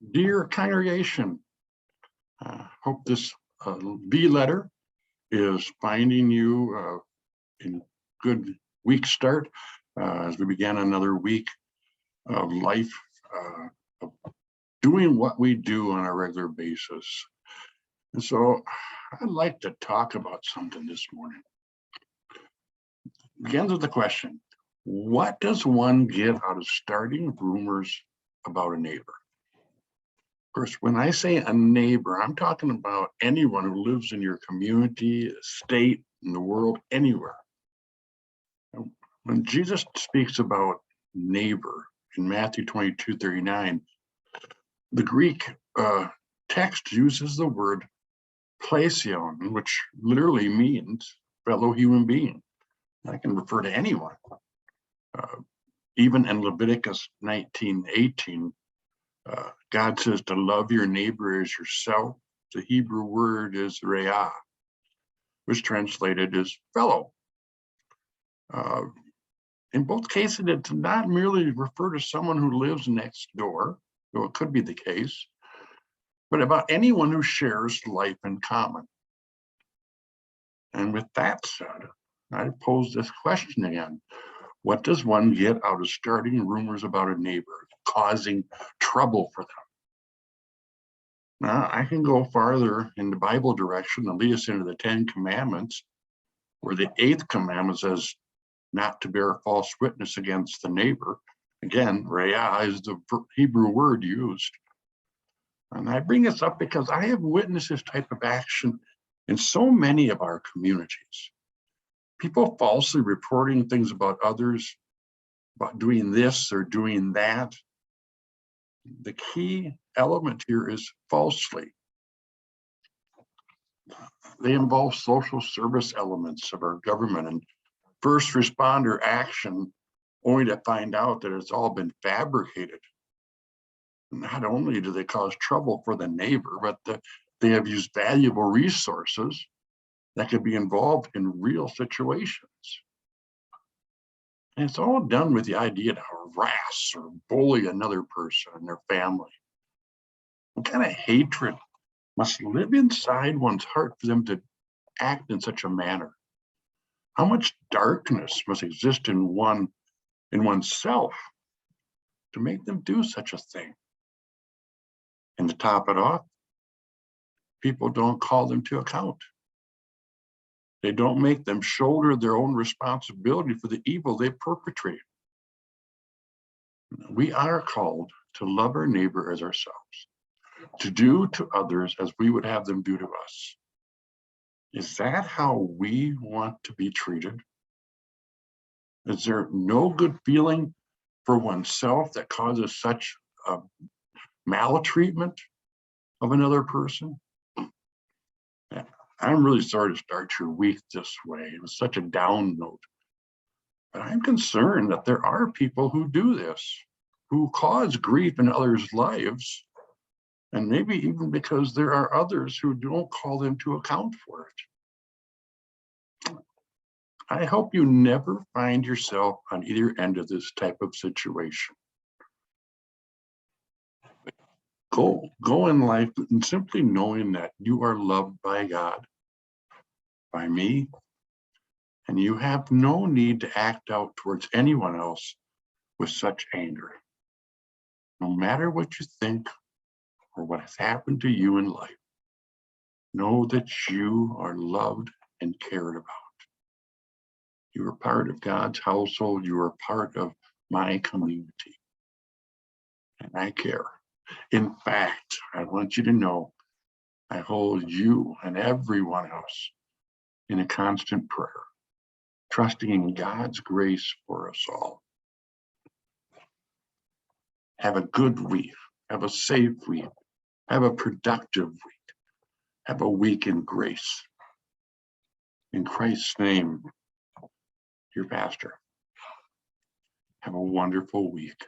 Dear congregation, hope this B letter is finding you in good week start as we began another week of life, of doing what we do on a regular basis. And so I'd like to talk about something this morning. It begins with the question, what does one get out of starting rumors about a neighbor? Of course, when I say a neighbor, I'm talking about anyone who lives in your community, state, in the world, anywhere. When Jesus speaks about neighbor in Matthew 22:39, the Greek text uses the word plesion, which literally means fellow human being. That can refer to anyone. Even in Leviticus 19:18, God says to love your neighbor as yourself. The Hebrew word is re'ah, which translated is fellow. In both cases, it does not merely refer to someone who lives next door, though it could be the case, but about anyone who shares life in common. And with that said, I pose this question again. What does one get out of starting rumors about a neighbor, causing trouble for them? Now, I can go farther in the Bible direction and lead us into the 10 Commandments, where the 8th commandment says not to bear false witness against the neighbor. Again, re'ah is the Hebrew word used. And I bring this up because I have witnessed this type of action in so many of our communities. People falsely reporting things about others, about doing this or doing that. The key element here is falsely. They involve social service elements of our government and first responder action, only to find out that it's all been fabricated. Not only do they cause trouble for the neighbor, but they have used valuable resources that could be involved in real situations. And it's all done with the idea to harass or bully another person and their family. What kind of hatred must live inside one's heart for them to act in such a manner? How much darkness must exist in oneself to make them do such a thing? And to top it off, people don't call them to account. They don't make them shoulder their own responsibility for the evil they perpetrate. We are called to love our neighbor as ourselves, to do to others as we would have them do to us. Is that how we want to be treated? Is there no good feeling for oneself that causes such maltreatment of another person? I'm really sorry to start your week this way. It was such a down note. But I'm concerned that there are people who do this, who cause grief in others' lives, and maybe even because there are others who don't call them to account for it. I hope you never find yourself on either end of this type of situation. Go in life and simply knowing that you are loved by God, by me, and you have no need to act out towards anyone else with such anger. No matter what you think or what has happened to you in life, know that you are loved and cared about. You are part of God's household. You are part of my community. And I care. In fact, I want you to know I hold you and everyone else in a constant prayer, trusting in God's grace for us all. Have a good week. Have a safe week. Have a productive week. Have a week in grace. In Christ's name, your pastor. Have a wonderful week.